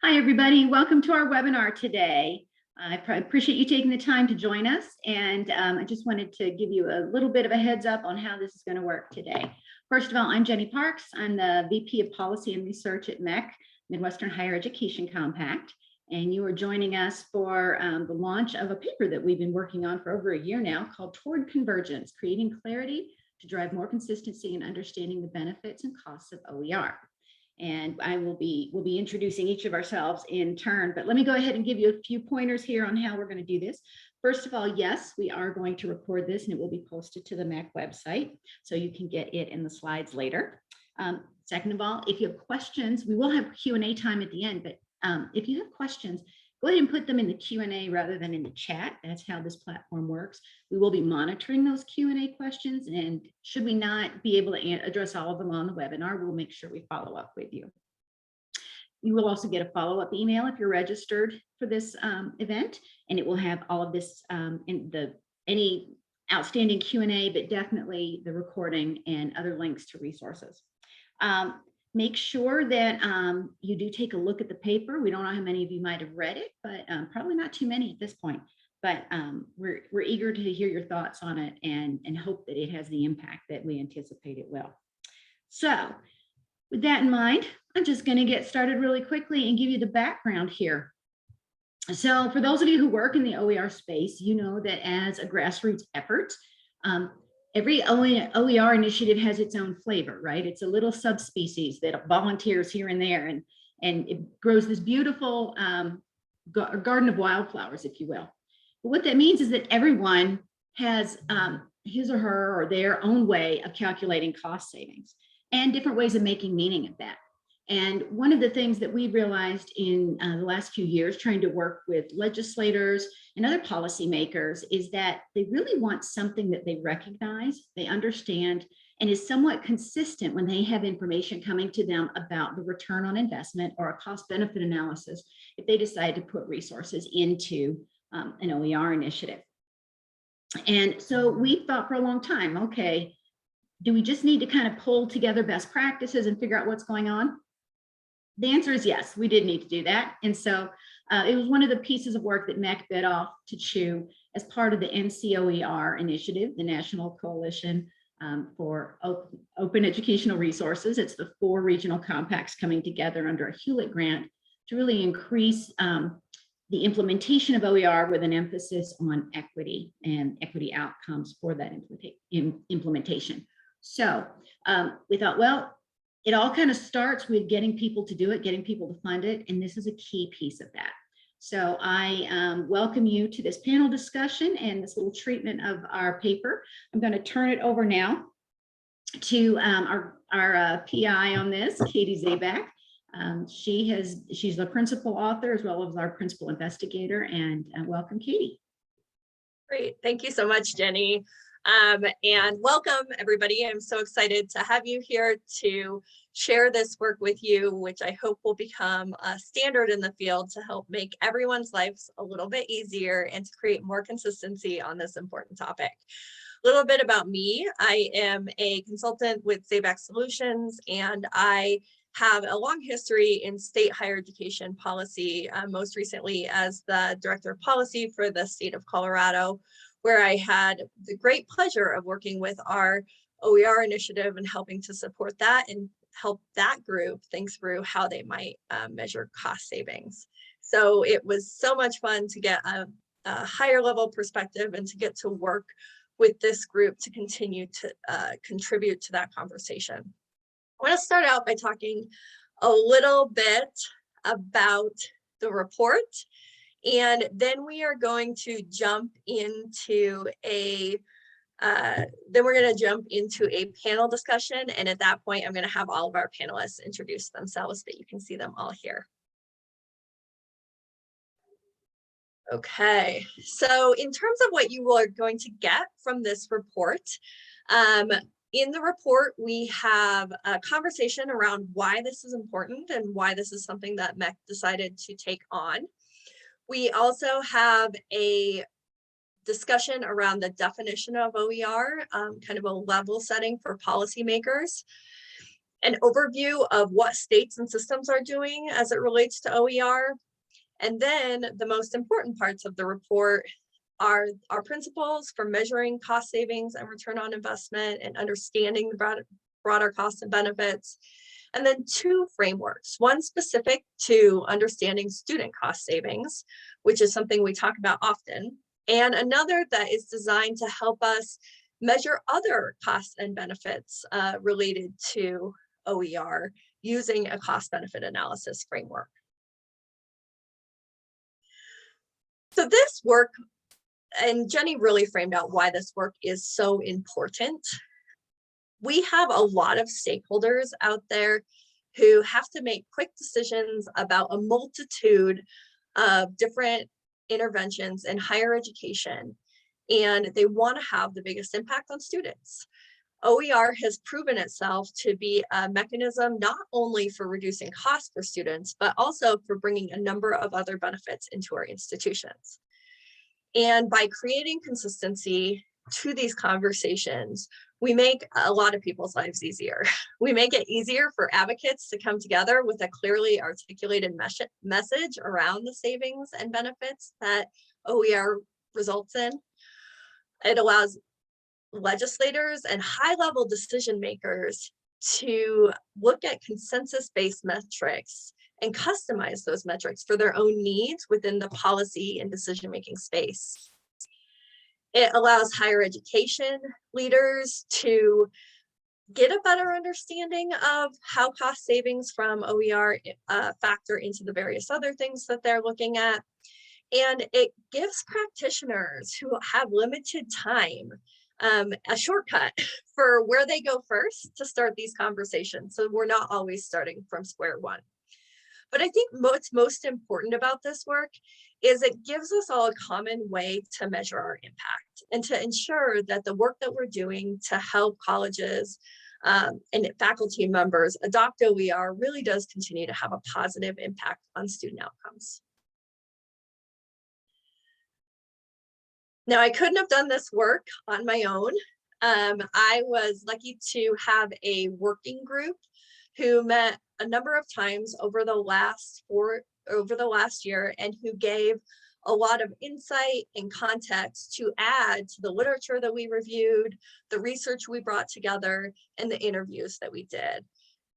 Hi, everybody. Welcome to our webinar today. I appreciate you taking the time to join us. And I just wanted to give you a little bit of a heads up on how this is going to work today. First of all, I'm Jenny Parks. I'm the VP of Policy and Research at MHEC, Midwestern Higher Education Compact. And you are joining us for the launch of a paper that we've been working on for over a year now called Toward Convergence, Creating Clarity to Drive More Consistency in Understanding the Benefits and Costs of OER. And we'll be introducing each of ourselves in turn, but let me go ahead and give you a few pointers here on how we're going to do this. First of all, yes, we are going to record this and it will be posted to the MHEC website, so you can get it in the slides later. Second of all, if you have questions, we will have Q&A time at the end, but if you have questions, go ahead and put them in the Q&A rather than in the chat. That's how this platform works. We will be monitoring those Q&A questions, and should we not be able to address all of them on the webinar, we'll make sure we follow up with you. You will also get a follow-up email if you're registered for this event, and it will have all of this any outstanding Q&A, but definitely the recording and other links to resources. Make sure that you do take a look at the paper. We don't know how many of you might have read it, but probably not too many at this point. But we're eager to hear your thoughts on it and hope that it has the impact that we anticipate it will. So with that in mind, I'm just going to get started really quickly and give you the background here. So for those of you who work in the OER space, you know that as a grassroots effort, every OER initiative has its own flavor, right? It's a little subspecies that volunteers here and there, and it grows this beautiful garden of wildflowers, if you will. But what that means is that everyone has his or her or their own way of calculating cost savings and different ways of making meaning of that. And one of the things that we've realized in the last few years, trying to work with legislators and other policymakers, is that they really want something that they recognize, they understand, and is somewhat consistent when they have information coming to them about the return on investment or a cost-benefit analysis if they decide to put resources into an OER initiative. And so we thought for a long time, okay, do we just need to kind of pull together best practices and figure out what's going on? The answer is yes, we did need to do that. And so it was one of the pieces of work that MHEC bit off to chew as part of the NCOER initiative, the National Coalition for Open Educational Resources. It's the 4 regional compacts coming together under a Hewlett grant to really increase the implementation of OER with an emphasis on equity and equity outcomes for that implementation. So we thought, well, it all kind of starts with getting people to do it, getting people to fund it, and this is a key piece of that. So I welcome you to this panel discussion and this little treatment of our paper. I'm going to turn it over now to our PI on this, Katie Zabak. She's the principal author as well as our principal investigator, and welcome, Katie. Great, thank you so much, Jenny. And welcome everybody. I'm so excited to have you here to share this work with you, which I hope will become a standard in the field to help make everyone's lives a little bit easier and to create more consistency on this important topic. A little bit about me. I am a consultant with Zabak Solutions, and I have a long history in state higher education policy, most recently as the Director of Policy for the state of Colorado, where I had the great pleasure of working with our OER initiative and helping to support that and help that group think through how they might measure cost savings. So it was so much fun to get a higher level perspective and to get to work with this group to continue to contribute to that conversation. I want to start out by talking a little bit about the report. And then we are going to jump into a panel discussion. And at that point, I'm going to have all of our panelists introduce themselves so that you can see them all here. Okay, so in terms of what you are going to get from this report, in the report, we have a conversation around why this is important and why this is something that MHEC decided to take on. We also have a discussion around the definition of OER, kind of a level setting for policymakers. an overview of what states and systems are doing as it relates to OER. And then the most important parts of the report are our principles for measuring cost savings and return on investment and understanding the broader costs and benefits. And then 2 frameworks, one specific to understanding student cost savings, which is something we talk about often, and another that is designed to help us measure other costs and benefits related to OER using a cost-benefit analysis framework. So this work, and Jenny really framed out why this work is so important. We have a lot of stakeholders out there who have to make quick decisions about a multitude of different interventions in higher education, and they want to have the biggest impact on students. OER has proven itself to be a mechanism not only for reducing costs for students, but also for bringing a number of other benefits into our institutions. And by creating consistency to these conversations, we make a lot of people's lives easier. We make it easier for advocates to come together with a clearly articulated message around the savings and benefits that OER results in. It allows legislators and high-level decision makers to look at consensus-based metrics and customize those metrics for their own needs within the policy and decision-making space. It allows higher education leaders to get a better understanding of how cost savings from OER factor into the various other things that they're looking at. And it gives practitioners who have limited time a shortcut for where they go first to start these conversations. So we're not always starting from square one. But I think what's most important about this work is it gives us all a common way to measure our impact and to ensure that the work that we're doing to help colleges and faculty members adopt OER really does continue to have a positive impact on student outcomes. Now, I couldn't have done this work on my own. I was lucky to have a working group who met a number of times over the last year and who gave a lot of insight and context to add to the literature that we reviewed, the research we brought together, and the interviews that we did.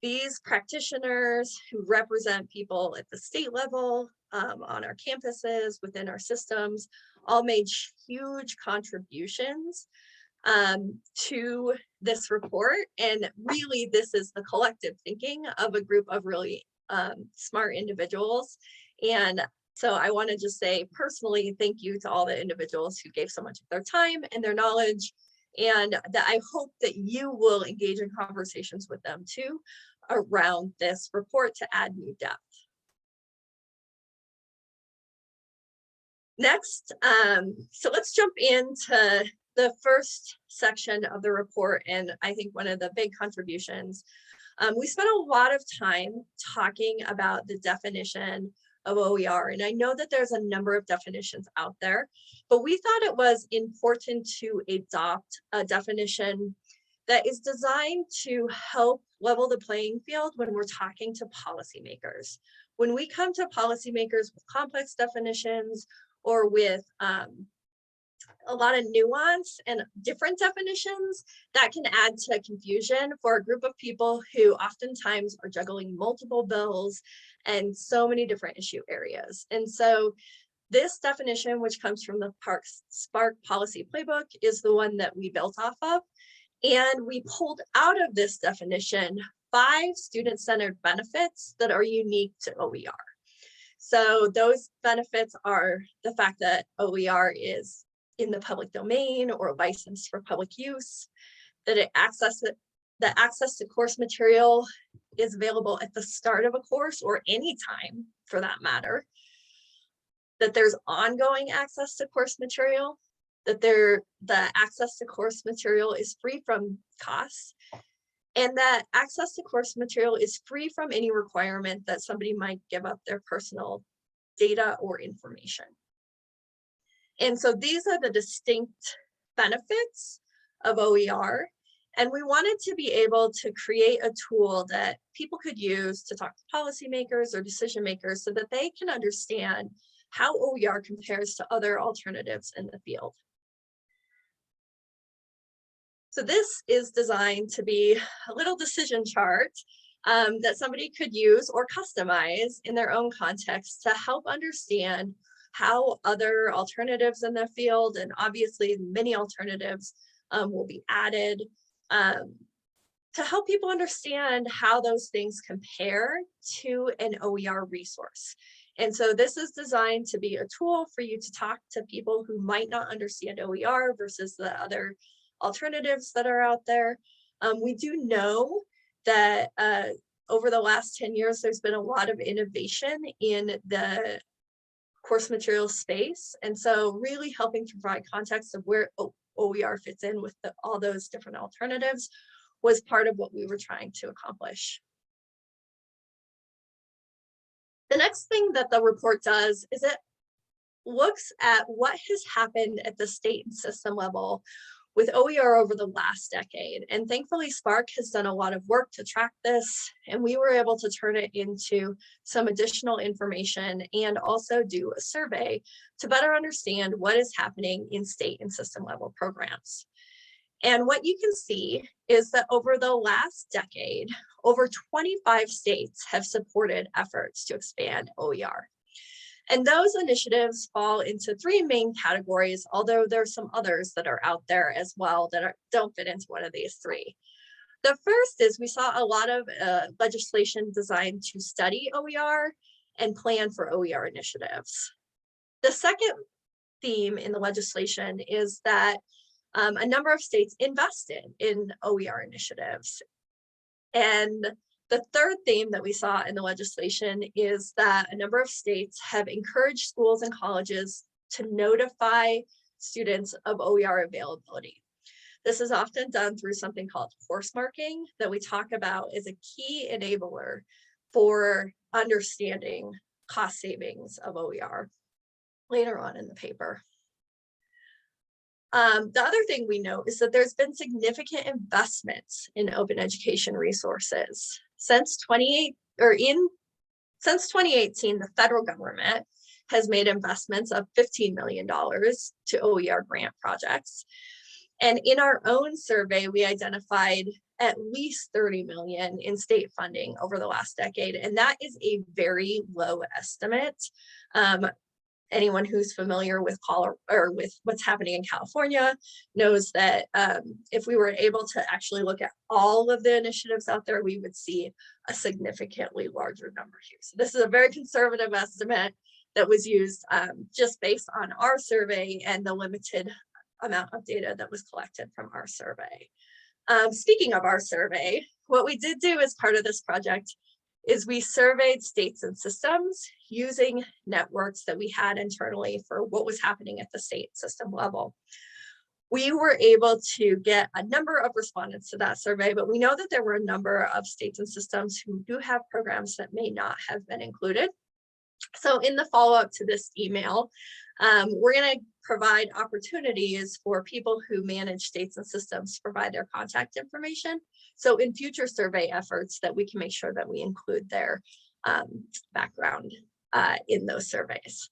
These practitioners who represent people at the state level, on our campuses, within our systems, all made huge contributions to this report. And really, this is the collective thinking of a group of really smart individuals. And so I want to just say personally, thank you to all the individuals who gave so much of their time and their knowledge, and that I hope that you will engage in conversations with them too around this report to add new depth. Next, so let's jump into the first section of the report, and I think one of the big contributions. We spent a lot of time talking about the definition of OER, and I know that there's a number of definitions out there, but we thought it was important to adopt a definition that is designed to help level the playing field when we're talking to policymakers. When we come to policymakers with complex definitions or with a lot of nuance and different definitions, that can add to confusion for a group of people who oftentimes are juggling multiple bills and so many different issue areas. And so this definition, which comes from the Spark Policy Playbook, is the one that we built off of. And we pulled out of this definition 5 student-centered benefits that are unique to OER. So those benefits are the fact that OER is in the public domain or licensed for public use, that the access to course material is available at the start of a course or any time for that matter, that there's ongoing access to course material, that the access to course material is free from costs, and that access to course material is free from any requirement that somebody might give up their personal data or information. And so these are the distinct benefits of OER. And we wanted to be able to create a tool that people could use to talk to policymakers or decision makers so that they can understand how OER compares to other alternatives in the field. So this is designed to be a little decision chart that somebody could use or customize in their own context to help understand how other alternatives in the field, and obviously many alternatives will be added, to help people understand how those things compare to an OER resource. And so this is designed to be a tool for you to talk to people who might not understand OER versus the other alternatives that are out there. We do know that over the last 10 years, there's been a lot of innovation in the course material space. And so really helping to provide context of where OER fits in with all those different alternatives was part of what we were trying to accomplish. The next thing that the report does is it looks at what has happened at the state and system level with OER over the last decade. And thankfully, Spark has done a lot of work to track this, and we were able to turn it into some additional information and also do a survey to better understand what is happening in state and system level programs. And what you can see is that over the last decade, over 25 states have supported efforts to expand OER. And those initiatives fall into three main categories, although there's some others that are out there as well that don't fit into one of these three. The first is we saw a lot of legislation designed to study OER and plan for OER initiatives. The second theme in the legislation is that a number of states invested in OER initiatives. And the third theme that we saw in the legislation is that a number of states have encouraged schools and colleges to notify students of OER availability. This is often done through something called course marking that we talk about as a key enabler for understanding cost savings of OER later on in the paper. The other thing we know is that there's been significant investments in open education resources. Since 2018, the federal government has made investments of $15 million to OER grant projects. And in our own survey, we identified at least 30 million in state funding over the last decade. And that is a very low estimate. Anyone who's familiar with with what's happening in California knows that if we were able to actually look at all of the initiatives out there, we would see a significantly larger number here. So this is a very conservative estimate that was used just based on our survey and the limited amount of data that was collected from our survey. Speaking of our survey, what we did do as part of this project is we surveyed states and systems using networks that we had internally for what was happening at the state system level. We were able to get a number of respondents to that survey, but we know that there were a number of states and systems who do have programs that may not have been included. So in the follow-up to this email, we're going to provide opportunities for people who manage states and systems to provide their contact information. So in future survey efforts that we can make sure that we include their background in those surveys.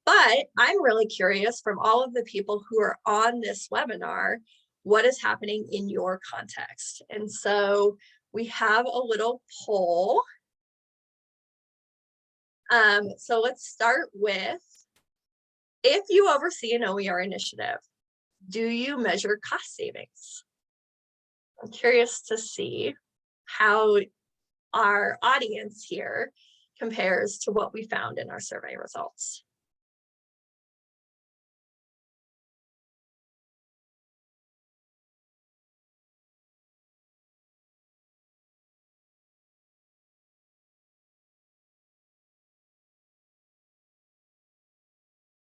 But I'm really curious from all of the people who are on this webinar, what is happening in your context? And so we have a little poll. So let's start with, if you oversee an OER initiative, do you measure cost savings? I'm curious to see how our audience here compares to what we found in our survey results.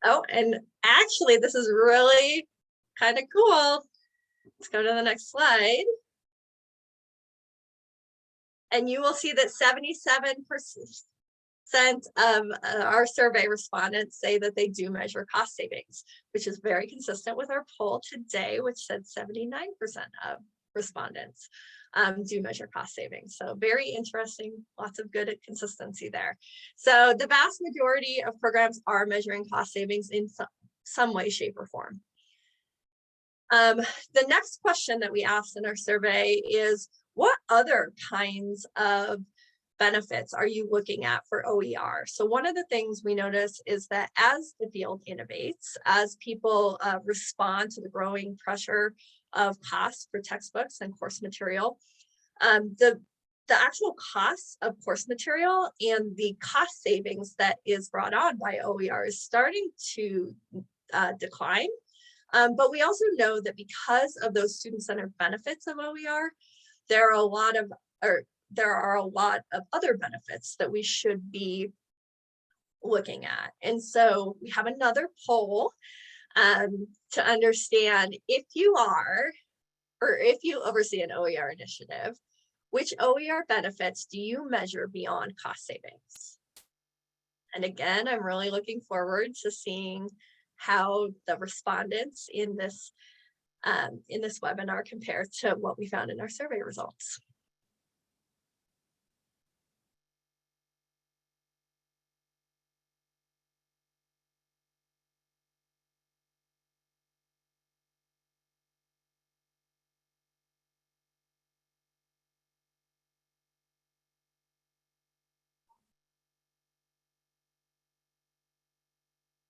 Oh, and actually, this is really kind of cool. Let's go to the next slide. And you will see that 77% of our survey respondents say that they do measure cost savings, which is very consistent with our poll today, which said 79% of respondents do measure cost savings. So very interesting, lots of good consistency there. So the vast majority of programs are measuring cost savings in some way, shape, or form. The next question that we asked in our survey is, what other kinds of benefits are you looking at for OER? So one of the things we notice is that as the field innovates, as people respond to the growing pressure of costs for textbooks and course material, the actual costs of course material and the cost savings that is brought on by OER is starting to decline. But we also know that because of those student-centered benefits of OER, there are a lot of other benefits that we should be looking at. And so we have another poll to understand if you are, or if you oversee an OER initiative, which OER benefits do you measure beyond cost savings? And again, I'm really looking forward to seeing how the respondents in this webinar compare to what we found in our survey results.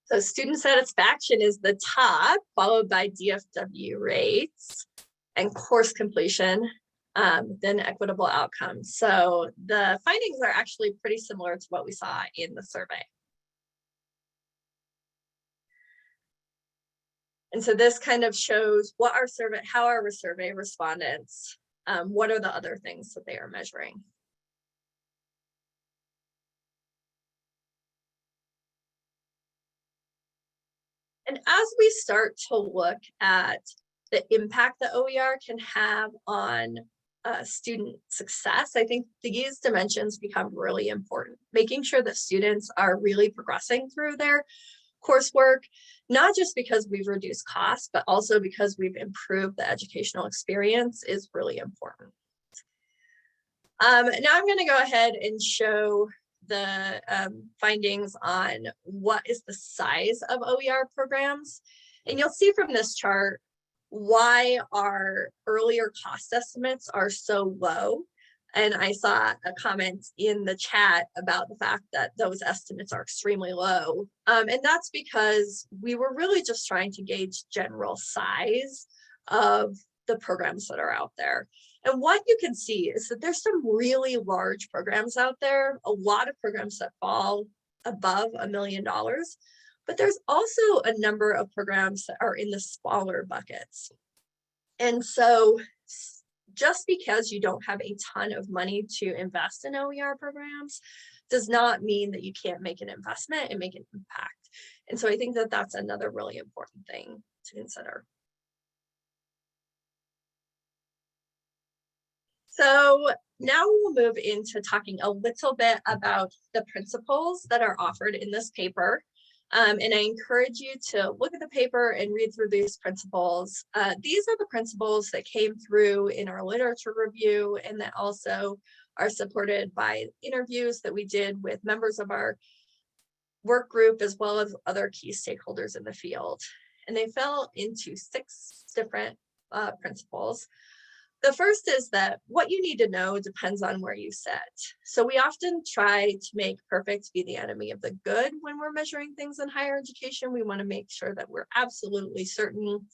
So student satisfaction is the top, followed by DFW rates and course completion, then equitable outcomes. So the findings are actually pretty similar to what we saw in the survey. And so this kind of shows what our survey, how our survey respondents, what are the other things that they are measuring. And as we start to look at the impact that OER can have on student success, I think these dimensions become really important. Making sure that students are really progressing through their coursework, not just because we've reduced costs, but also because we've improved the educational experience is really important. Now I'm going to go ahead and show the findings on what is the size of OER programs. And you'll see from this chart why our earlier cost estimates are so low. And I saw a comment in the chat about the fact that those estimates are extremely low. And that's because we were really just trying to gauge general size of the programs that are out there. And what you can see is that there's some really large programs out there, a lot of programs that fall above $1 million, but there's also a number of programs that are in the smaller buckets. And so just because you don't have a ton of money to invest in OER programs does not mean that you can't make an investment and make an impact. And so I think that that's another really important thing to consider. So now we'll move into talking a little bit about the principles that are offered in this paper. And I encourage you to look at the paper and read through these principles. These are the principles that came through in our literature review and that also are supported by interviews that we did with members of our work group as well as other key stakeholders in the field. And they fell into 6 different principles. The first is that what you need to know depends on where you sit. So we often try to make perfect be the enemy of the good when we're measuring things in higher education. We want to make sure that we're absolutely certain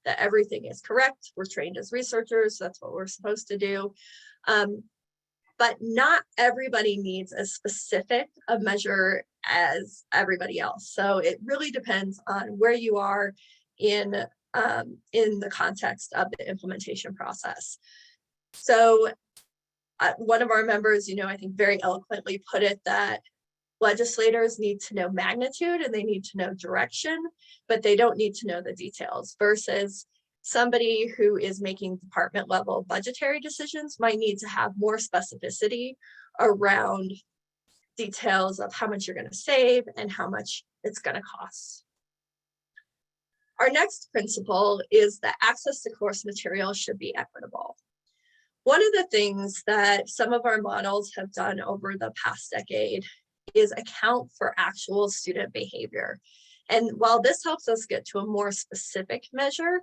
that everything is correct. We're trained as researchers, that's what we're supposed to do. But not everybody needs as specific a measure as everybody else. So it really depends on where you are in the context of the implementation process. So one of our members, I think very eloquently put it that legislators need to know magnitude and they need to know direction, but they don't need to know the details, versus somebody who is making department level budgetary decisions might need to have more specificity around details of how much you're going to save and how much it's going to cost. Our next principle is that access to course material should be equitable. One of the things that some of our models have done over the past decade is account for actual student behavior. And while this helps us get to a more specific measure,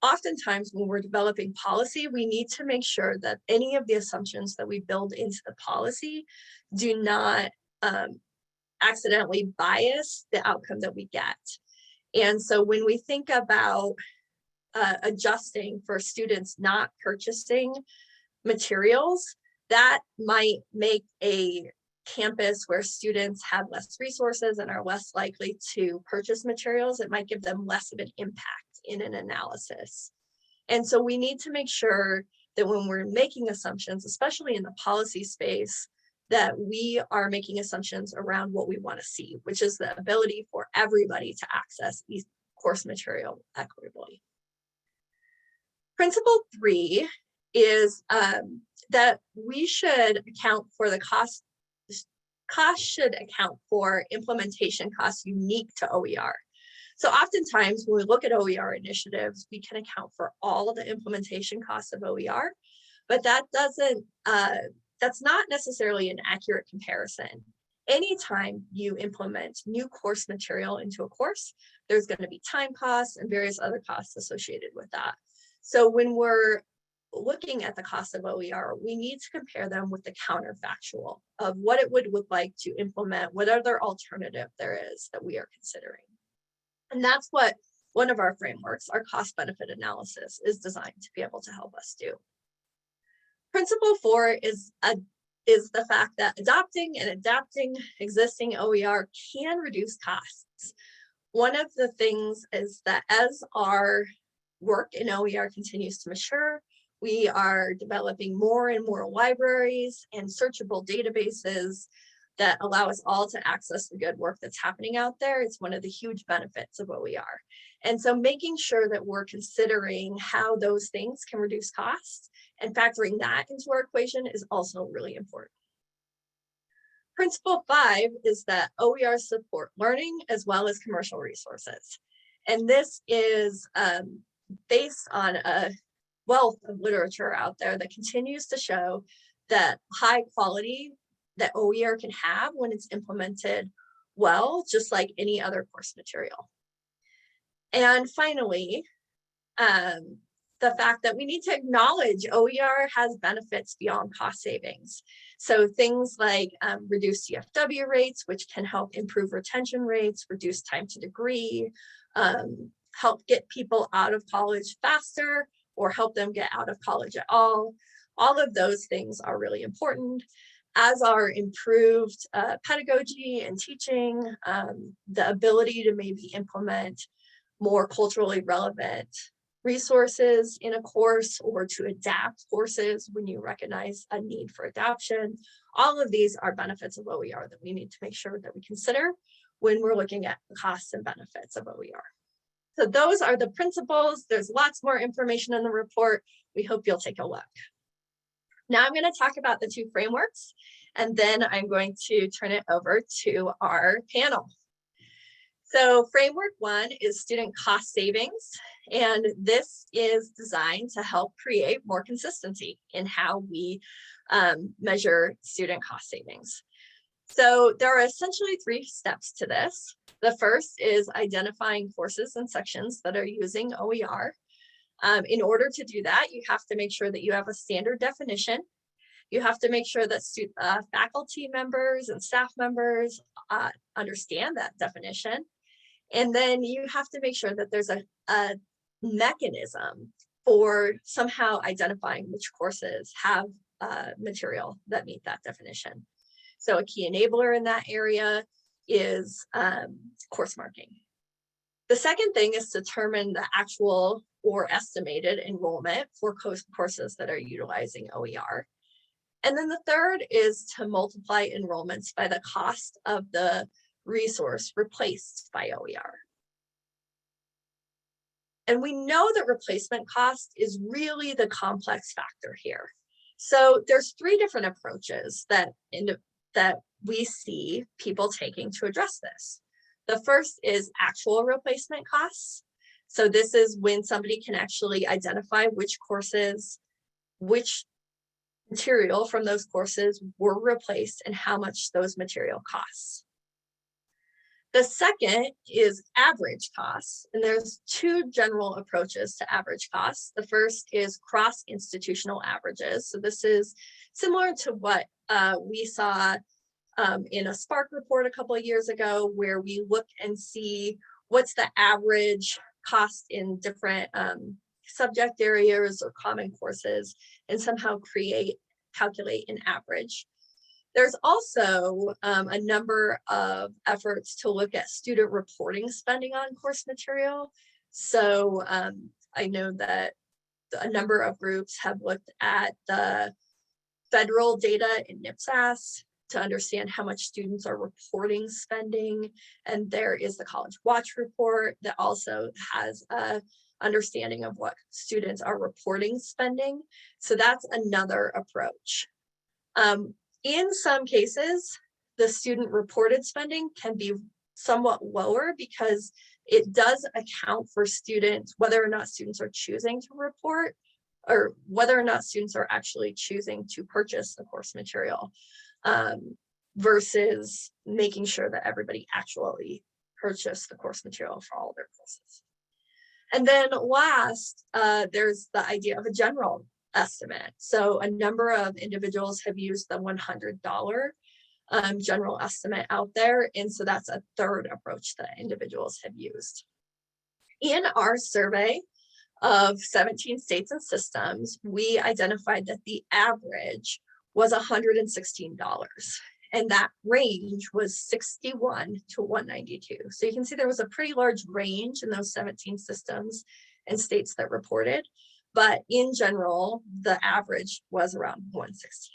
oftentimes when we're developing policy, we need to make sure that any of the assumptions that we build into the policy do not accidentally bias the outcome that we get. And so when we think about adjusting for students not purchasing materials, that might make a campus where students have less resources and are less likely to purchase materials. It might give them less of an impact in an analysis. And so we need to make sure that when we're making assumptions, especially in the policy space, that we are making assumptions around what we want to see, which is the ability for everybody to access these course material equitably. Principle 3 is that we should account for the cost. Cost should account for implementation costs unique to OER. So oftentimes when we look at OER initiatives, we can account for all of the implementation costs of OER, but that's not necessarily an accurate comparison. Anytime you implement new course material into a course, there's going to be time costs and various other costs associated with that. So when we're looking at the cost of OER, we need to compare them with the counterfactual of what it would look like to implement what other alternative there is that we are considering. And that's what one of our frameworks, our cost-benefit analysis, is designed to be able to help us do. Principle 4 is the fact that adopting and adapting existing OER can reduce costs. One of the things is that as our work in OER continues to mature, we are developing more and more libraries and searchable databases that allow us all to access the good work that's happening out there. It's one of the huge benefits of OER. And so making sure that we're considering how those things can reduce costs and factoring that into our equation is also really important. Principle 5 is that OER support learning as well as commercial resources. And this is based on a wealth of literature out there that continues to show that high quality that OER can have when it's implemented well, just like any other course material. And finally, the fact that we need to acknowledge OER has benefits beyond cost savings. So things like reduced CFW rates, which can help improve retention rates, reduce time to degree, help get people out of college faster, or help them get out of college at all. All of those things are really important, as are improved pedagogy and teaching, the ability to maybe implement more culturally relevant resources in a course or to adapt courses when you recognize a need for adaptation. All of these are benefits of OER that we need to make sure that we consider when we're looking at the costs and benefits of OER. So those are the principles. There's lots more information in the report. We hope you'll take a look. Now I'm going to talk about the two frameworks, and then I'm going to turn it over to our panel. So framework 1 is student cost savings, and this is designed to help create more consistency in how we measure student cost savings. So there are essentially 3 steps to this. The first is identifying courses and sections that are using OER. In order to do that, you have to make sure that you have a standard definition. You have to make sure that faculty members and staff members understand that definition. And then you have to make sure that there's a mechanism for somehow identifying which courses have material that meet that definition. So a key enabler in that area is course marking. The second thing is to determine the actual or estimated enrollment for courses that are utilizing OER. And then the third is to multiply enrollments by the cost of the resource replaced by OER. And we know that replacement cost is really the complex factor here. So there's 3 different approaches that we see people taking to address this. The first is actual replacement costs. So this is when somebody can actually identify which courses, which material from those courses were replaced and how much those material costs. The second is average costs, and there's two general approaches to average costs. The first is cross-institutional averages. So this is similar to what we saw in a Spark report a couple of years ago, where we look and see what's the average cost in different subject areas or common courses, and somehow calculate an average. There's also a number of efforts to look at student reporting spending on course material. So I know that a number of groups have looked at the federal data in NPSAS to understand how much students are reporting spending. And there is the College Watch report that also has a understanding of what students are reporting spending. So that's another approach. In some cases, the student reported spending can be somewhat lower because it does account for students, whether or not students are choosing to report or whether or not students are actually choosing to purchase the course material versus making sure that everybody actually purchased the course material for all their courses. And then last, there's the idea of a general estimate. So a number of individuals have used the $100 general estimate out there. And so that's a third approach that individuals have used. In our survey of 17 states and systems, we identified that the average was $116. And that range was 61 to 192. So you can see there was a pretty large range in those 17 systems and states that reported. But in general, the average was around 116.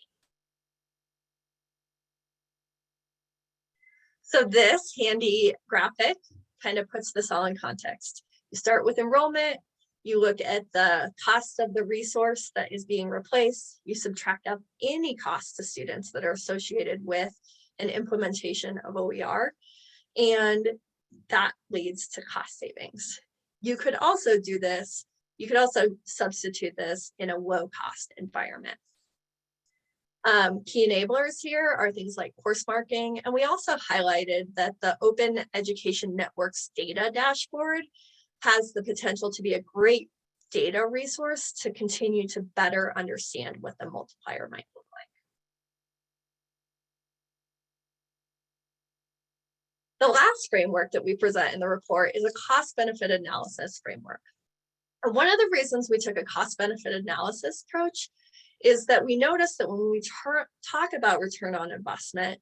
So this handy graphic kind of puts this all in context. You start with enrollment, you look at the cost of the resource that is being replaced, you subtract out any costs to students that are associated with an implementation of OER, and that leads to cost savings. You could also do this. You could also substitute this in a low-cost environment. Key enablers here are things like course marking, and we also highlighted that the Open Education Network's data dashboard has the potential to be a great data resource to continue to better understand what the multiplier might look like. The last framework that we present in the report is a cost-benefit analysis framework. And one of the reasons we took a cost-benefit analysis approach is that we noticed that when we talk about return on investment,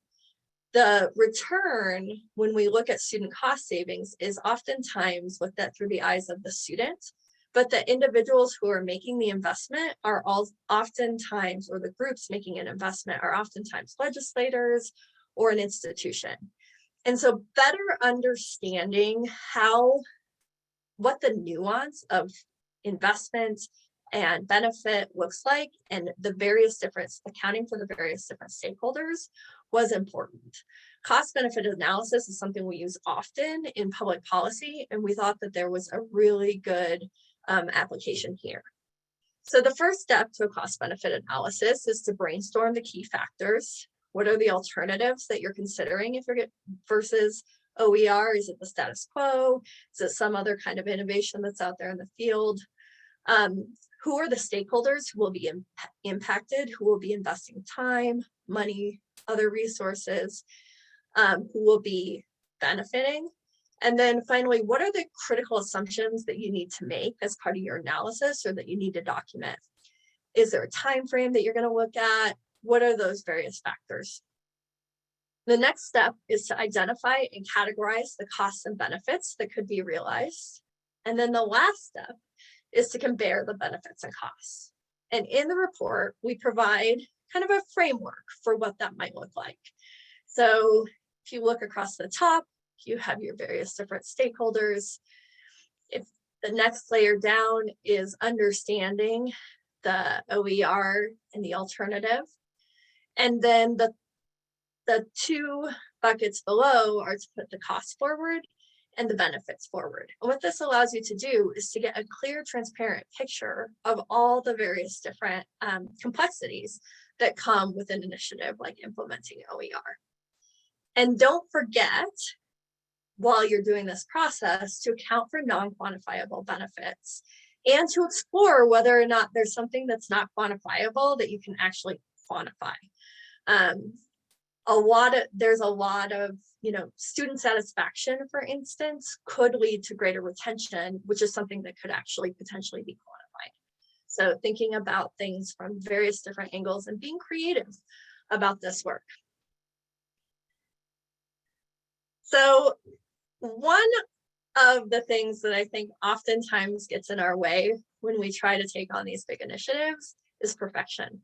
the return, when we look at student cost savings, is oftentimes looked at through the eyes of the student, but the individuals who are making the investment are oftentimes, or the groups making an investment are oftentimes legislators or an institution. And so better understanding what the nuance of investment and benefit looks like, and the various different, accounting for the various different stakeholders was important. Cost benefit analysis is something we use often in public policy, and we thought that there was a really good application here. So the first step to a cost benefit analysis is to brainstorm the key factors. What are the alternatives that you're considering if you're versus OER? Is it the status quo? Is it some other kind of innovation that's out there in the field? Who are the stakeholders who will be impacted, who will be investing time, money, other resources, who will be benefiting? And then finally, what are the critical assumptions that you need to make as part of your analysis or that you need to document? Is there a time frame that you're going to look at? What are those various factors? The next step is to identify and categorize the costs and benefits that could be realized. And then the last step is to compare the benefits and costs. And in the report, we provide kind of a framework for what that might look like. So if you look across the top, you have your various different stakeholders. If the next layer down is understanding the OER and the alternative. And then the two buckets below are to put the cost forward and the benefits forward. And what this allows you to do is to get a clear, transparent picture of all the various different complexities that come with an initiative like implementing OER. And don't forget, while you're doing this process, to account for non-quantifiable benefits and to explore whether or not there's something that's not quantifiable that you can actually quantify. There's a lot of, student satisfaction, for instance, could lead to greater retention, which is something that could actually potentially be quantified. So thinking about things from various different angles and being creative about this work. So one of the things that I think oftentimes gets in our way when we try to take on these big initiatives is perfection.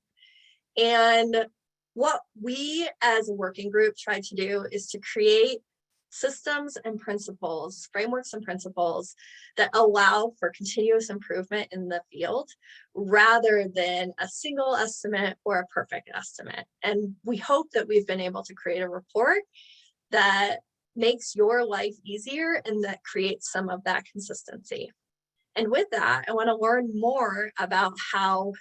And what we as a working group try to do is to create systems and principles, frameworks and principles that allow for continuous improvement in the field rather than a single estimate or a perfect estimate. And we hope that we've been able to create a report that makes your life easier and that creates some of that consistency. And with that, I want to learn more about how,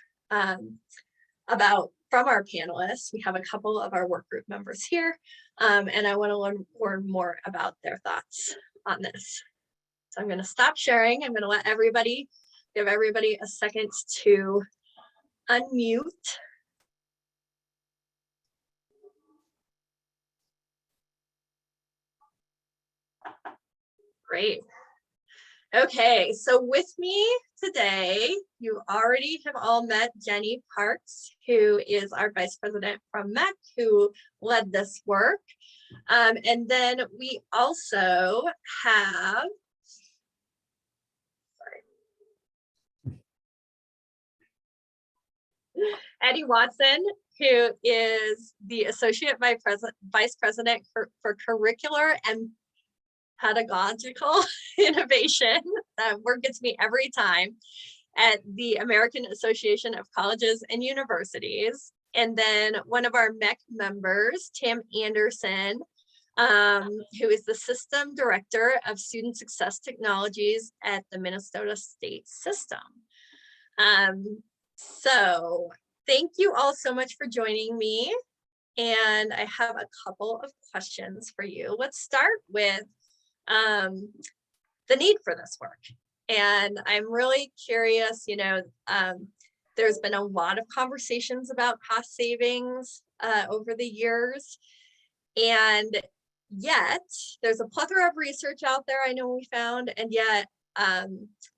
from our panelists. We have a couple of our work group members here, and I want to learn more about their thoughts on this. So I'm going to stop sharing. I'm going to give everybody a second to unmute. Great. Okay, so with me today, you already have all met Jenny Parks, who is our vice president from MHEC, who led this work. And then we also have, Eddie Watson, who is the associate vice president for curricular and pedagogical innovation. That word gets me every time, at the American Association of Colleges and Universities. And then one of our MHEC members, Tim Anderson, who is the System Director of Student Success Technologies at the Minnesota State System. So thank you all so much for joining me. And I have a couple of questions for you. Let's start with the need for this work. And I'm really curious, there's been a lot of conversations about cost savings over the years, and yet there's a plethora of research out there, I know we found, and yet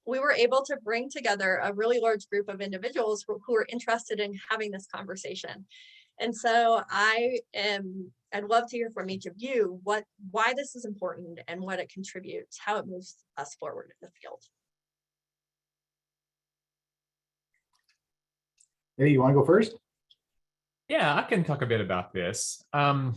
we were able to bring together a really large group of individuals who are interested in having this conversation. And so I'd love to hear from each of you why this is important and what it contributes, how it moves us forward in the field. Hey, you want to go first? Yeah, I can talk a bit about this. I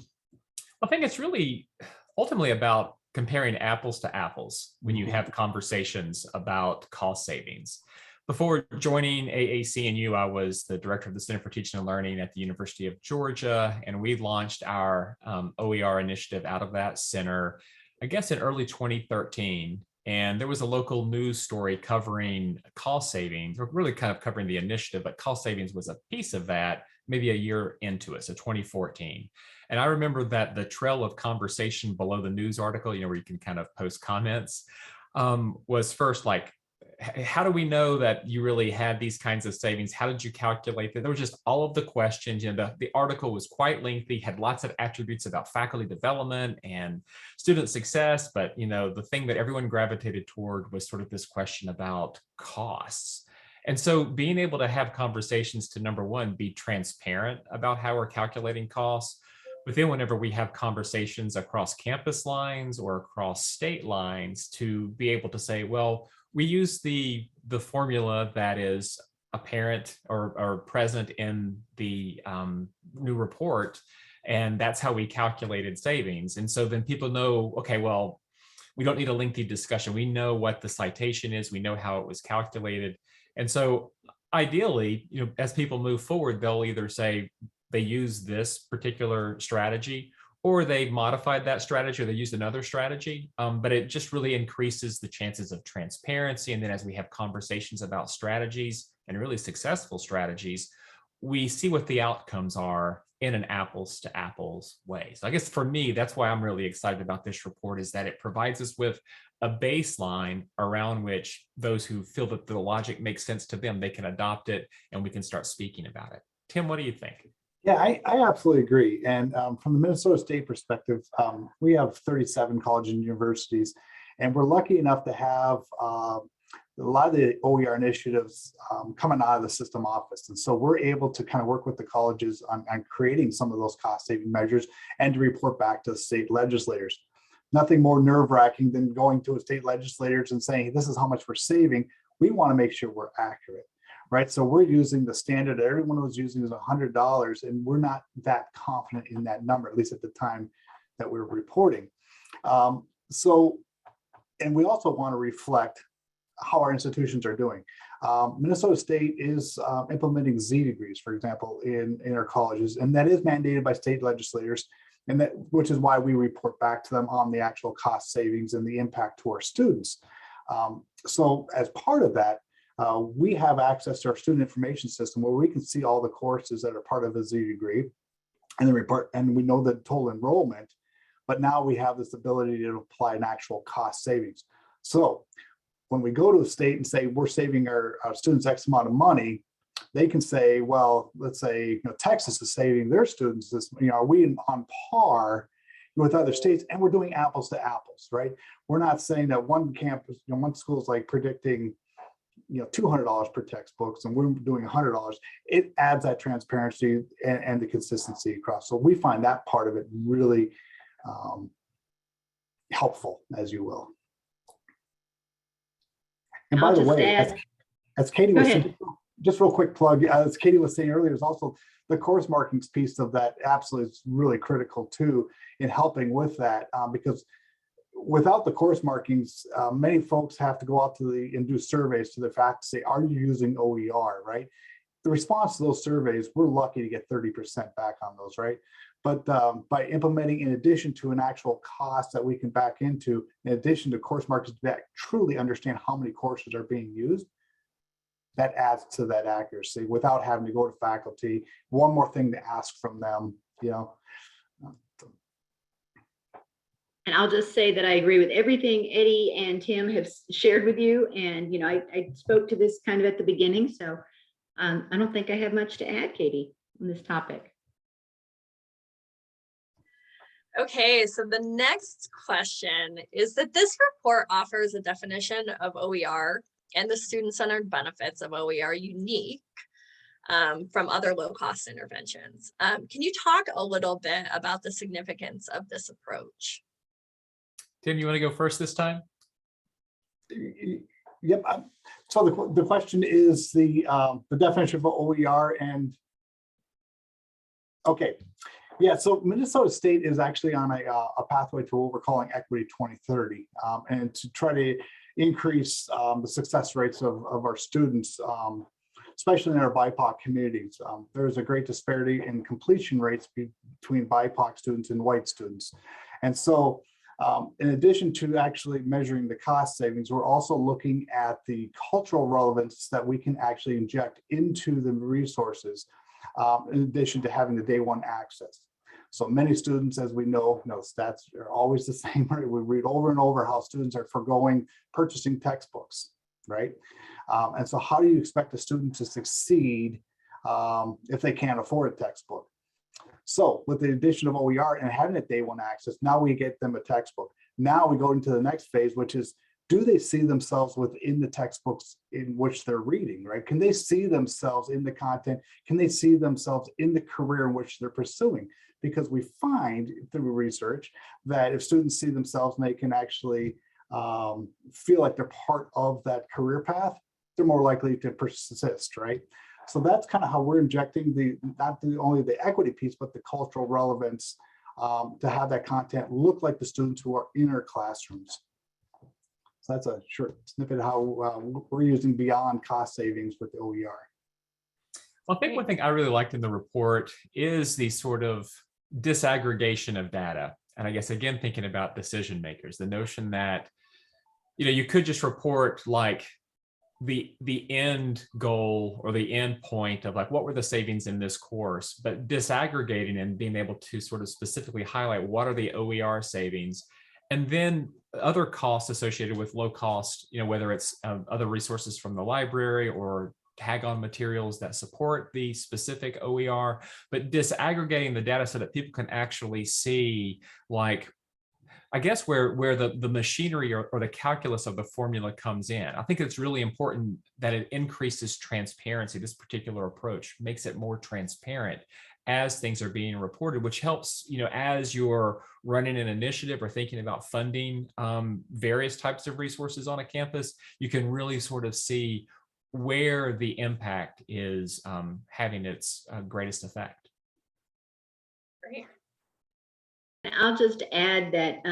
think it's really ultimately about comparing apples to apples when you have conversations about cost savings. Before joining AAC&U, I was the director of the Center for Teaching and Learning at the University of Georgia, and we launched our OER initiative out of that center, I guess in early 2013. And there was a local news story covering cost savings, or really kind of covering the initiative, but cost savings was a piece of that maybe a year into it, so 2014. And I remember that the trail of conversation below the news article, where you can kind of post comments, was first like, how do we know that you really had these kinds of savings? How did you calculate that? There was just all of the questions. The article was quite lengthy, had lots of attributes about faculty development and student success. But, the thing that everyone gravitated toward was sort of this question about costs. And so being able to have conversations to, number one, be transparent about how we're calculating costs. But then whenever we have conversations across campus lines or across state lines, to be able to say, well, we use the formula that is apparent or present in the new report, and that's how we calculated savings. And so then people know, okay, well, we don't need a lengthy discussion. We know what the citation is. We know how it was calculated. And so ideally, as people move forward, they'll either say they use this particular strategy, or they've modified that strategy, or they used another strategy. But it just really increases the chances of transparency. And then as we have conversations about strategies and really successful strategies, we see what the outcomes are in an apples to apples way. So I guess for me, that's why I'm really excited about this report, is that it provides us with a baseline around which those who feel that the logic makes sense to them, they can adopt it and we can start speaking about it. Tim, what do you think? Yeah, I absolutely agree. And from the Minnesota State perspective, we have 37 colleges and universities, and we're lucky enough to have a lot of the OER initiatives coming out of the system office. And so we're able to kind of work with the colleges on creating some of those cost saving measures and to report back to the state legislators. Nothing more nerve wracking than going to a state legislators and saying, this is how much we're saving. We want to make sure we're accurate. Right, so we're using the standard that everyone was using is $100, and we're not that confident in that number, at least at the time that we're reporting. And we also want to reflect how our institutions are doing. Minnesota State is implementing Z degrees, for example, in our colleges, and that is mandated by state legislators, and that, which is why we report back to them on the actual cost savings and the impact to our students. So as part of that, we have access to our student information system where we can see all the courses that are part of a Z degree and the report, and we know the total enrollment, but now we have this ability to apply an actual cost savings. So when we go to the state and say we're saving our students X amount of money, they can say, well, let's say Texas is saving their students this, are we on par with other states? And we're doing apples to apples, right? We're not saying that one campus, one school is like predicting $200 per textbooks and we're doing $100. It adds that transparency and the consistency across. So we find that part of it really helpful, as you will. And by the way, as Katie was saying, just real quick plug, as Katie was saying earlier, is also the course markings piece of that absolutely is really critical too in helping with that, because without the course markings, many folks have to go out and do surveys to the fact to say, are you using OER, right? The response to those surveys, we're lucky to get 30% back on those, right? But by implementing, in addition to an actual cost that we can back into, in addition to course markings that truly understand how many courses are being used, that adds to that accuracy without having to go to faculty. One more thing to ask from them, And I'll just say that I agree with everything Eddie and Tim have shared with you. And, I spoke to this kind of at the beginning, so I don't think I have much to add, Katie, on this topic. Okay, so the next question is that this report offers a definition of OER and the student-centered benefits of OER unique from other low-cost interventions. Can you talk a little bit about the significance of this approach? Tim, you want to go first this time? Yep. So the question is the definition of OER and okay. Yeah, so Minnesota State is actually on a pathway to what we're calling Equity 2030, and to try to increase the success rates of our students, especially in our BIPOC communities. There's a great disparity in completion rates between BIPOC students and white students. And so in addition to actually measuring the cost savings, we're also looking at the cultural relevance that we can actually inject into the resources, in addition to having the day one access. So many students, as we know, stats are always the same. Right? We read over and over how students are forgoing purchasing textbooks, right? And so how do you expect a student to succeed if they can't afford a textbook? So with the addition of OER and having a day one access, now we get them a textbook. Now we go into the next phase, which is, do they see themselves within the textbooks in which they're reading, right? Can they see themselves in the content? Can they see themselves in the career in which they're pursuing? Because we find through research that if students see themselves and they can actually feel like they're part of that career path, they're more likely to persist, right? So that's kind of how we're injecting not only the equity piece, but the cultural relevance to have that content look like the students who are in our classrooms. So that's a short snippet of how we're using beyond cost savings with the OER. Well, I think one thing I really liked in the report is the sort of disaggregation of data. And I guess, again, thinking about decision makers, the notion that, you could just report like the end goal or the end point of like, what were the savings in this course, but disaggregating and being able to sort of specifically highlight what are the OER savings, and then other costs associated with low cost, whether it's other resources from the library or tag on materials that support the specific OER, but disaggregating the data so that people can actually see, like, I guess where the machinery or the calculus of the formula comes in. I think it's really important that it increases transparency. This particular approach makes it more transparent as things are being reported, which helps, as you're running an initiative or thinking about funding various types of resources on a campus, you can really sort of see where the impact is having its greatest effect. Great. I'll just add that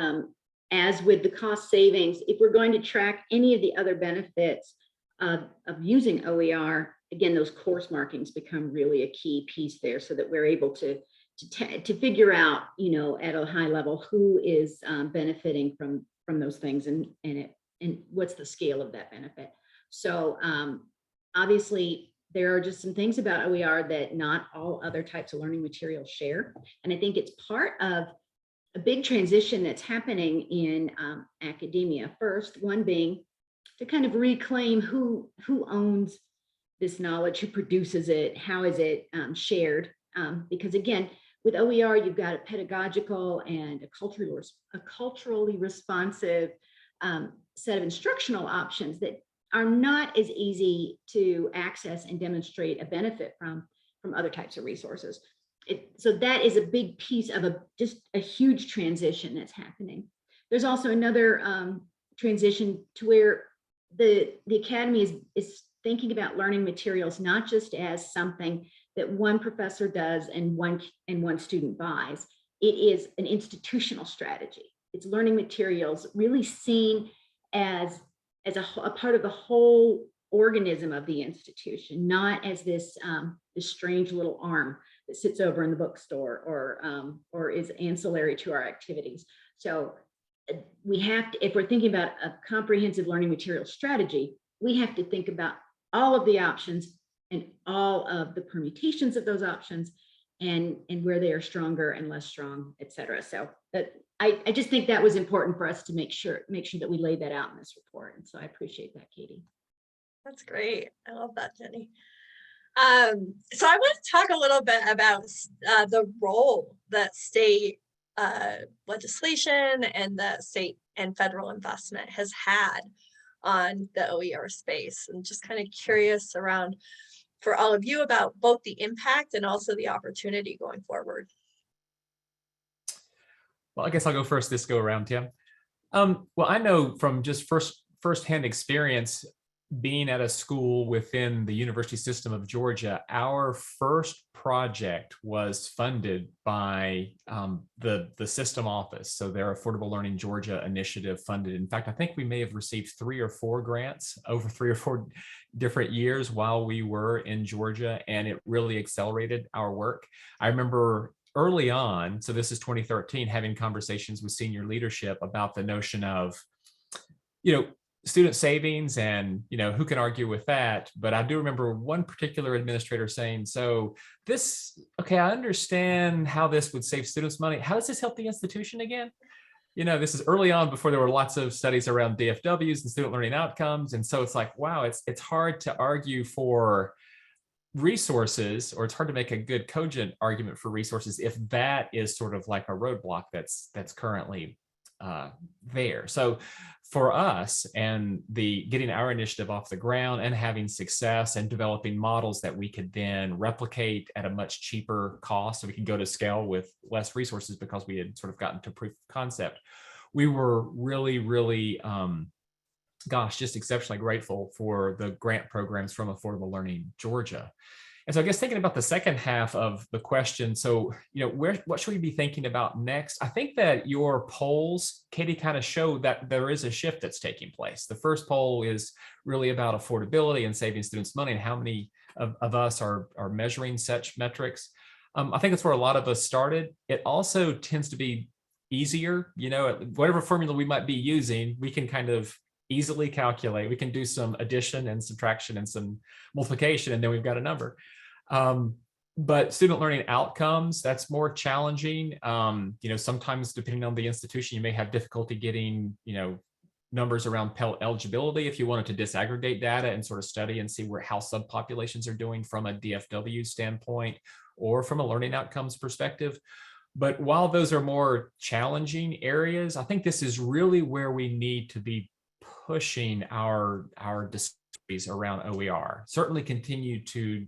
as with the cost savings, if we're going to track any of the other benefits of using OER, again, those course markings become really a key piece there, so that we're able to figure out, at a high level, who is benefiting from those things and what's the scale of that benefit. So obviously, there are just some things about OER that not all other types of learning materials share. And I think it's part of a big transition that's happening in academia. First, one being to kind of reclaim who owns this knowledge, who produces it, how is it shared? Because again, with OER, you've got a pedagogical and a culturally responsive set of instructional options that are not as easy to access and demonstrate a benefit from other types of resources. So that is a big piece of just a huge transition that's happening. There's also another transition to where the academy is thinking about learning materials not just as something that one professor does and one student buys. It is an institutional strategy. It's learning materials really seen as a part of the whole organism of the institution, not as this strange little arm that sits over in the bookstore or is ancillary to our activities. So we have to, if we're thinking about a comprehensive learning material strategy, we have to think about all of the options and all of the permutations of those options and where they are stronger and less strong, et cetera. So that I just think that was important for us to make sure that we laid that out in this report. And so I appreciate that, Katie. That's great. I love that, Jenny. So I want to talk a little bit about the role that state legislation and the state and federal investment has had on the OER space, and just kind of curious around for all of you about both the impact and also the opportunity going forward. Well, I guess I'll go first this go around, Tim. Well, I know from just firsthand experience being at a school within the University System of Georgia, our first project was funded by the system office. So their Affordable Learning Georgia initiative funded. In fact, I think we may have received 3 or 4 grants over 3 or 4 different years while we were in Georgia, and it really accelerated our work. I remember early on, so this is 2013, having conversations with senior leadership about the notion of, student savings and, who can argue with that? But I do remember one particular administrator saying, so okay, I understand how this would save students money. How does this help the institution again? This is early on before there were lots of studies around DFWs and student learning outcomes. And so it's like, wow, it's hard to argue for resources, or it's hard to make a good cogent argument for resources if that is sort of like a roadblock that's currently there. So for us, and getting our initiative off the ground and having success and developing models that we could then replicate at a much cheaper cost, so we can go to scale with less resources because we had sort of gotten to proof of concept, we were really, really just exceptionally grateful for the grant programs from Affordable Learning Georgia. And so I guess thinking about the second half of the question, so, what should we be thinking about next? I think that your polls, Katie, kind of show that there is a shift that's taking place. The first poll is really about affordability and saving students money and how many of us are measuring such metrics. I think that's where a lot of us started. It also tends to be easier, whatever formula we might be using, we can kind of easily calculate. We can do some addition and subtraction and some multiplication, and then we've got a number. But student learning outcomes, that's more challenging. Sometimes depending on the institution, you may have difficulty getting, numbers around Pell eligibility if you wanted to disaggregate data and sort of study and see how subpopulations are doing from a DFW standpoint or from a learning outcomes perspective. But while those are more challenging areas, I think this is really where we need to be pushing our discussions around OER. Certainly continue to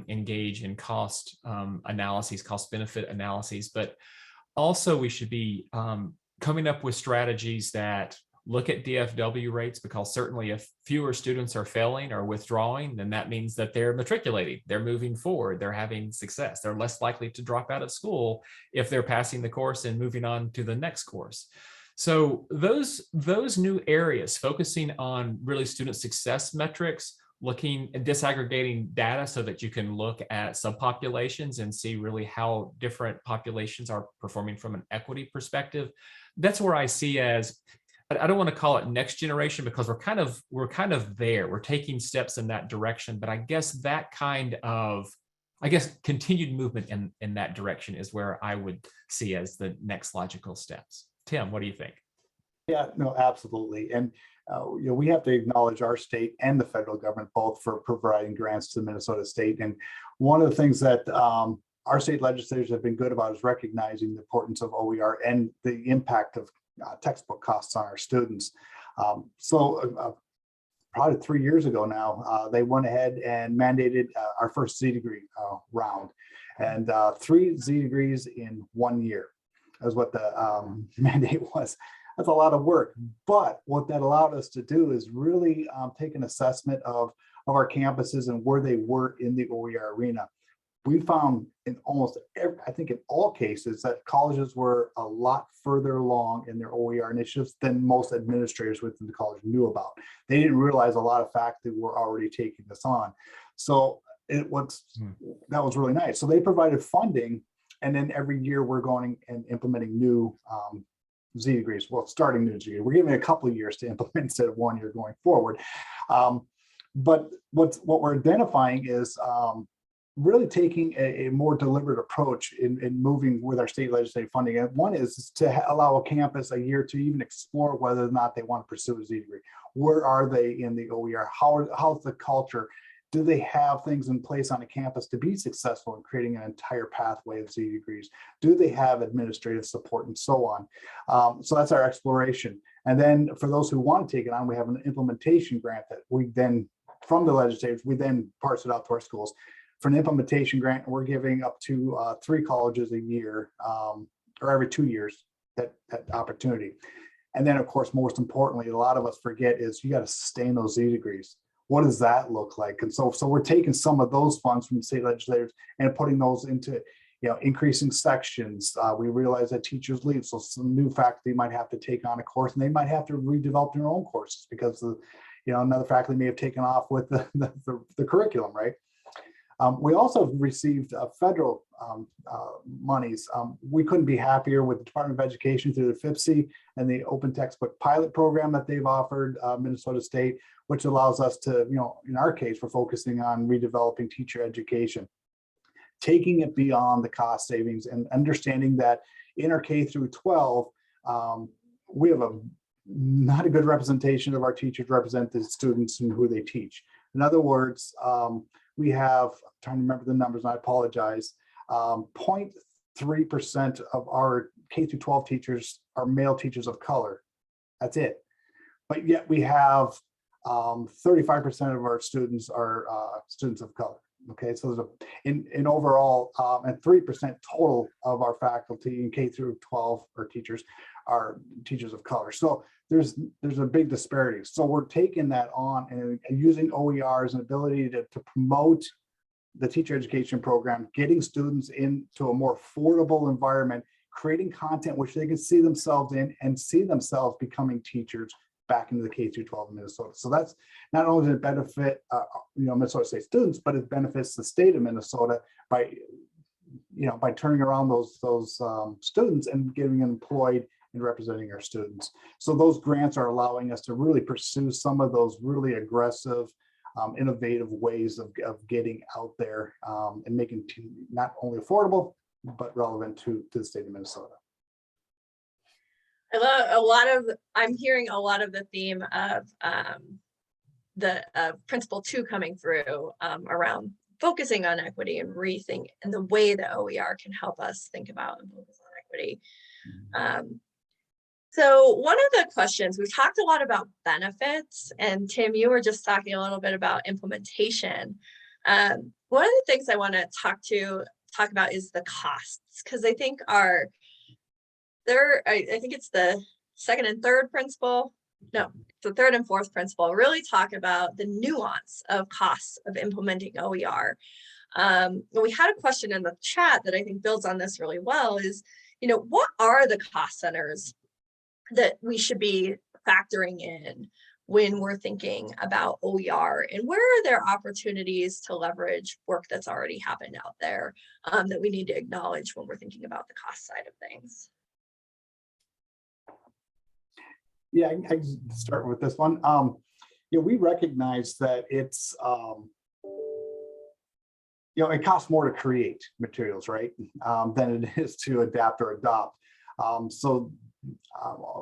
engage in cost analyses, cost benefit analyses, but also we should be coming up with strategies that look at DFW rates, because certainly if fewer students are failing or withdrawing, then that means that they're matriculating, they're moving forward, they're having success, they're less likely to drop out of school if they're passing the course and moving on to the next course. So those new areas, focusing on really student success metrics, looking and disaggregating data so that you can look at subpopulations and see really how different populations are performing from an equity perspective. That's where I see as, I don't want to call it next generation, because we're kind of there. We're taking steps in that direction. But I guess that kind of, continued movement in that direction is where I would see as the next logical steps. Tim, what do you think? Yeah, no, absolutely. And we have to acknowledge our state and the federal government both for providing grants to Minnesota State. And one of the things that our state legislators have been good about is recognizing the importance of OER and the impact of textbook costs on our students. Probably 3 years ago now, they went ahead and mandated our first Z degree round, and 3 Z degrees in 1 year is what the mandate was. That's a lot of work, but what that allowed us to do is really take an assessment of our campuses and where they were in the OER arena. We found in almost every, I think in all cases, that colleges were a lot further along in their OER initiatives than most administrators within the college knew about. They didn't realize a lot of fact that we're already taking this on. So that was really nice. So they provided funding, and then every year we're going and implementing new Z degrees. Well, starting new Z degrees. We're giving a couple of years to implement instead of 1 year going forward. But what we're identifying is really taking a more deliberate approach in moving with our state legislative funding. And one is to allow a campus a year to even explore whether or not they want to pursue a Z degree. Where are they in the OER? How's the culture? Do they have things in place on a campus to be successful in creating an entire pathway of Z degrees? Do they have administrative support and so on? So that's our exploration. And then for those who want to take it on, we have an implementation grant that we then, from the legislators, we then parse it out to our schools. For an implementation grant, we're giving up to 3 colleges a year, or every 2 years, that opportunity. And then, of course, most importantly, a lot of us forget is you got to sustain those Z degrees. What does that look like? And so we're taking some of those funds from the state legislators and putting those into, increasing sections. We realize that teachers leave, so some new faculty might have to take on a course, and they might have to redevelop their own courses because another faculty may have taken off with the curriculum, right? We also received federal monies. We couldn't be happier with the Department of Education through the FIPSI and the Open Textbook Pilot Program that they've offered Minnesota State, which allows us to, in our case, we're focusing on redeveloping teacher education, taking it beyond the cost savings and understanding that in our K through 12, we have not a good representation of our teachers represent the students and who they teach. In other words, we have, I'm trying to remember the numbers, and I apologize, 0.3% of our K through 12 teachers are male teachers of color. That's it. But yet we have 35% of our students are students of color. Okay, so there's in overall, and 3% total of our faculty in K through 12 or teachers are teachers of color. So there's a big disparity. So we're taking that on and using OER as an ability to promote the teacher education program, getting students into a more affordable environment, creating content which they can see themselves in and see themselves becoming teachers back into the K through 12 in Minnesota. So that's not only does it benefit Minnesota State students, but it benefits the state of Minnesota by by turning around those students and getting them employed and representing our students. So those grants are allowing us to really pursue some of those really aggressive, innovative ways of getting out there and making not only affordable, but relevant to the state of Minnesota. I love I'm hearing a lot of the theme of the principle 2 coming through around focusing on equity and rethink and the way that OER can help us think about and focus on equity. So one of the questions, we've talked a lot about benefits, and Tim, you were just talking a little bit about implementation. One of the things I want to talk about is the costs, because I think I think it's the second and third principle. No, the third and fourth principle really talk about the nuance of costs of implementing OER. We had a question in the chat that I think builds on this really well is, what are the cost centers that we should be factoring in when we're thinking about OER, and where are there opportunities to leverage work that's already happened out there that we need to acknowledge when we're thinking about the cost side of things? Yeah, I can start with this one. We recognize that it's, it costs more to create materials, right, than it is to adapt or adopt.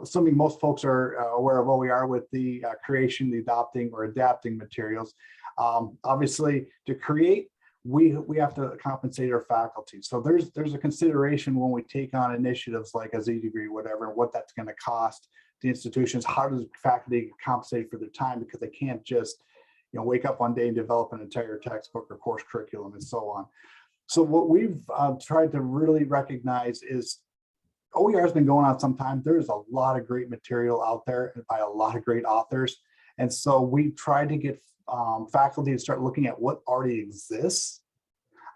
Assuming most folks are aware of OER with the creation, the adopting or adapting materials. Obviously, to create, we have to compensate our faculty. So there's a consideration when we take on initiatives like a Z degree, whatever, and what that's going to cost the institutions. How does faculty get compensated for their time, because they can't just wake up one day and develop an entire textbook or course curriculum and so on. So what we've tried to really recognize is OER has been going on some time. There's a lot of great material out there by a lot of great authors. And so we tried to get faculty to start looking at what already exists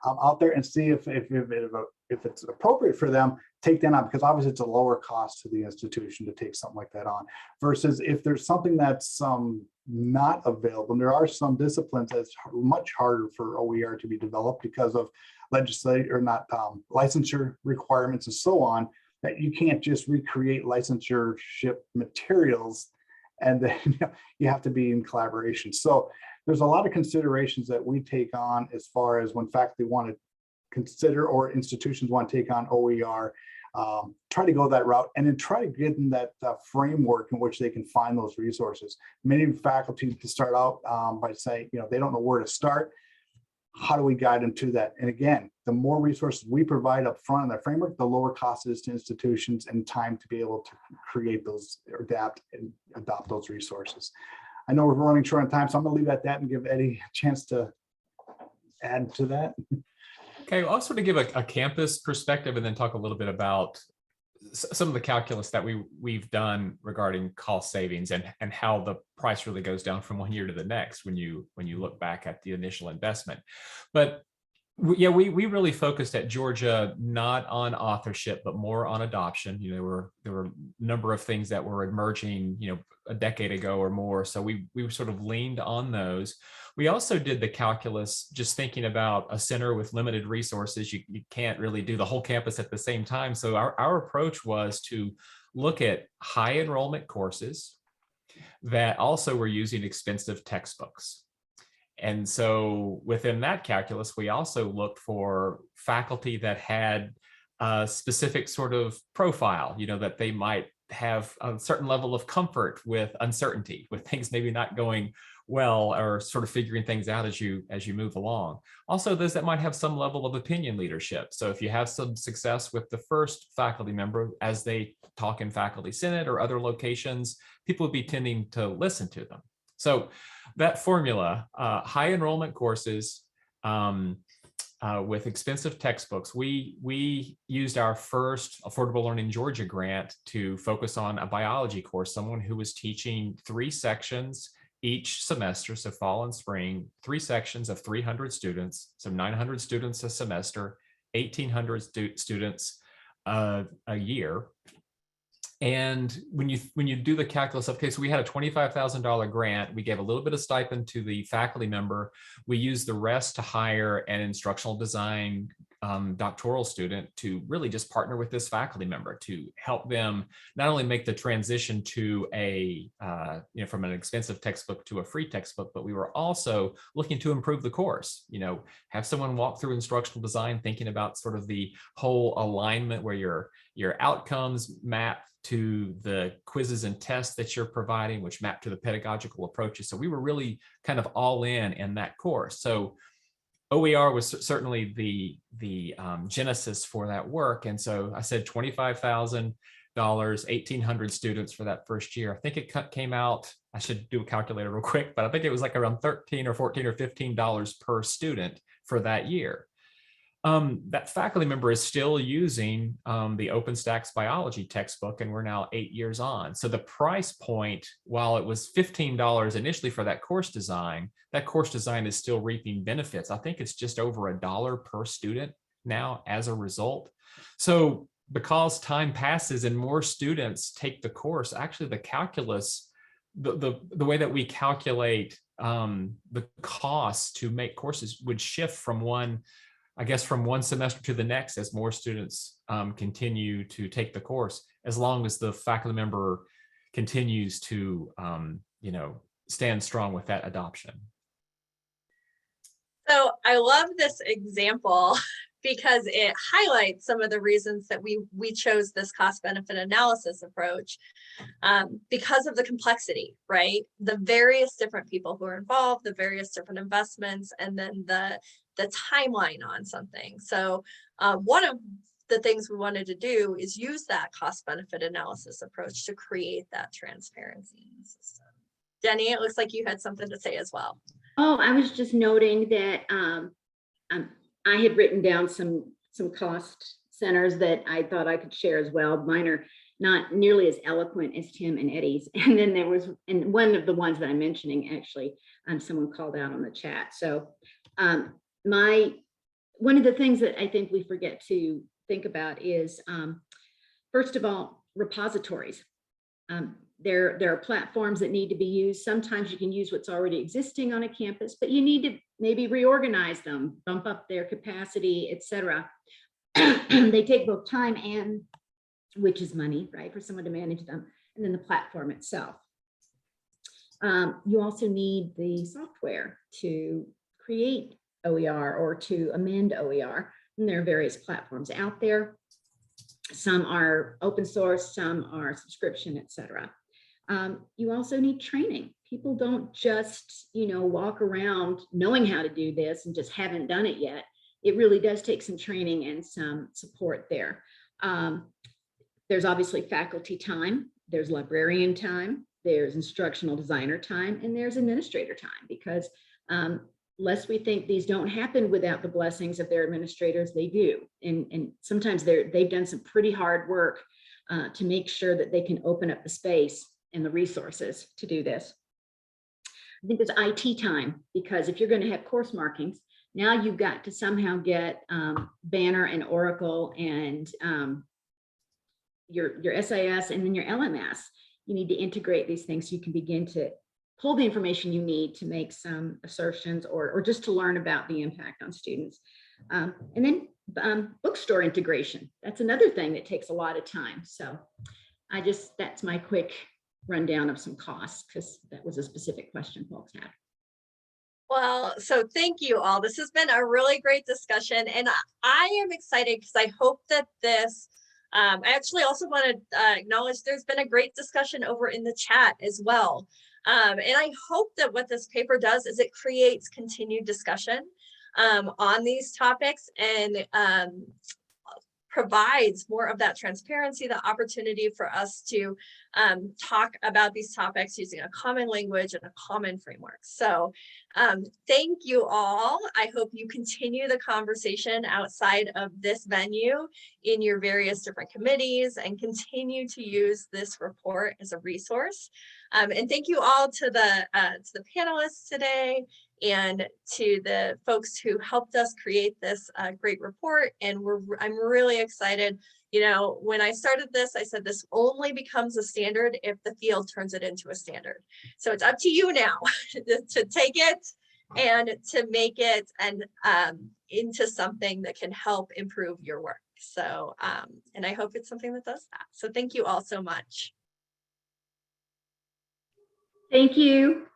out there and see if it's appropriate for them, take that on, because obviously it's a lower cost to the institution to take something like that on, versus if there's something that's not available. And there are some disciplines that's much harder for OER to be developed because of licensure requirements and so on, that you can't just recreate licensure-ship materials, and then you have to be in collaboration. So there's a lot of considerations that we take on as far as when faculty want to consider or institutions want to take on OER, try to go that route, and then try to get in that framework in which they can find those resources. Many faculty can start out by saying, they don't know where to start. How do we guide them to that? And again, the more resources we provide up front in that framework, the lower cost it is to institutions and time to be able to create those, adapt and adopt those resources. I know we're running short on time, so I'm going to leave it at that and give Eddie a chance to add to that. Okay, I'll sort of give a campus perspective and then talk a little bit about some of the calculus that we've done regarding cost savings and how the price really goes down from one year to the next when you look back at the initial investment. But yeah, we really focused at Georgia not on authorship, but more on adoption. There were a number of things that were emerging, a decade ago or more. So we sort of leaned on those. We also did the calculus, just thinking about a center with limited resources. You can't really do the whole campus at the same time. So our approach was to look at high enrollment courses that also were using expensive textbooks. And so within that calculus, we also looked for faculty that had a specific sort of profile, that they might have a certain level of comfort with uncertainty, with things maybe not going well, or sort of figuring things out as you move along. Also, those that might have some level of opinion leadership. So if you have some success with the first faculty member as they talk in faculty senate or other locations, people would be tending to listen to them. So that formula, high enrollment courses with expensive textbooks, we used our first Affordable Learning Georgia grant to focus on a biology course, someone who was teaching 3 sections each semester, so fall and spring, 3 sections of 300 students, so 900 students a semester, 1,800 students a year. And when you do the calculus, okay, so we had a $25,000 grant. We gave a little bit of stipend to the faculty member. We used the rest to hire an instructional design doctoral student to really just partner with this faculty member to help them not only make the transition to a, from an expensive textbook to a free textbook, but we were also looking to improve the course, have someone walk through instructional design, thinking about sort of the whole alignment where your outcomes map to the quizzes and tests that you're providing, which map to the pedagogical approaches. So we were really kind of all in that course. So OER was certainly the genesis for that work. And so I said $25,000, 1,800 students for that first year. I think it came out, I should do a calculator real quick, but I think it was like around $13 or $14 or $15 per student for that year. That faculty member is still using the OpenStax biology textbook, and we're now 8 years on. So the price point, while it was $15 initially for that course design is still reaping benefits. I think it's just over $1 per student now as a result. So because time passes and more students take the course, actually the calculus, the way that we calculate the costs to make courses would shift from one semester to the next as more students continue to take the course, as long as the faculty member continues to, stand strong with that adoption. So I love this example because it highlights some of the reasons that we chose this cost benefit analysis approach, because of the complexity, right? The various different people who are involved, the various different investments, and then the timeline on something. So one of the things we wanted to do is use that cost benefit analysis approach to create that transparency in the system. Jenny, it looks like you had something to say as well. Oh, I was just noting that I had written down some cost centers that I thought I could share as well. Mine are not nearly as eloquent as Tim and Eddie's. And then there was, and one of the ones that I'm mentioning, actually, someone called out on the chat. So one of the things that I think we forget to think about is, first of all, repositories. There are platforms that need to be used. Sometimes you can use what's already existing on a campus, but you need to maybe reorganize them, bump up their capacity, etc. They take both time and, which is money, right, for someone to manage them, and then the platform itself. You also need the software to create OER or to amend OER, and there are various platforms out there. Some are open source, some are subscription, etc. You also need training. People don't just, walk around knowing how to do this and just haven't done it yet. It really does take some training and some support there. There's obviously faculty time, there's librarian time, there's instructional designer time, and there's administrator time, because lest we think these don't happen without the blessings of their administrators, they do. And sometimes they've done some pretty hard work to make sure that they can open up the space and the resources to do this. I think there's IT time, because if you're going to have course markings, now you've got to somehow get Banner and Oracle and your SIS and then your LMS. You need to integrate these things so you can begin to pull the information you need to make some assertions or just to learn about the impact on students. And then bookstore integration. That's another thing that takes a lot of time. So that's my quick rundown of some costs, because that was a specific question folks had. Well, so thank you all. This has been a really great discussion, and I am excited because I hope that this, I actually also want to acknowledge there's been a great discussion over in the chat as well. And I hope that what this paper does is it creates continued discussion on these topics and provides more of that transparency, the opportunity for us to talk about these topics using a common language and a common framework. So thank you all. I hope you continue the conversation outside of this venue in your various different committees and continue to use this report as a resource. And thank you all to the panelists today and to the folks who helped us create this great report. And I'm really excited. When I started this, I said this only becomes a standard if the field turns it into a standard. So it's up to you now to take it and to make it into something that can help improve your work. So, and I hope it's something that does that. So thank you all so much. Thank you.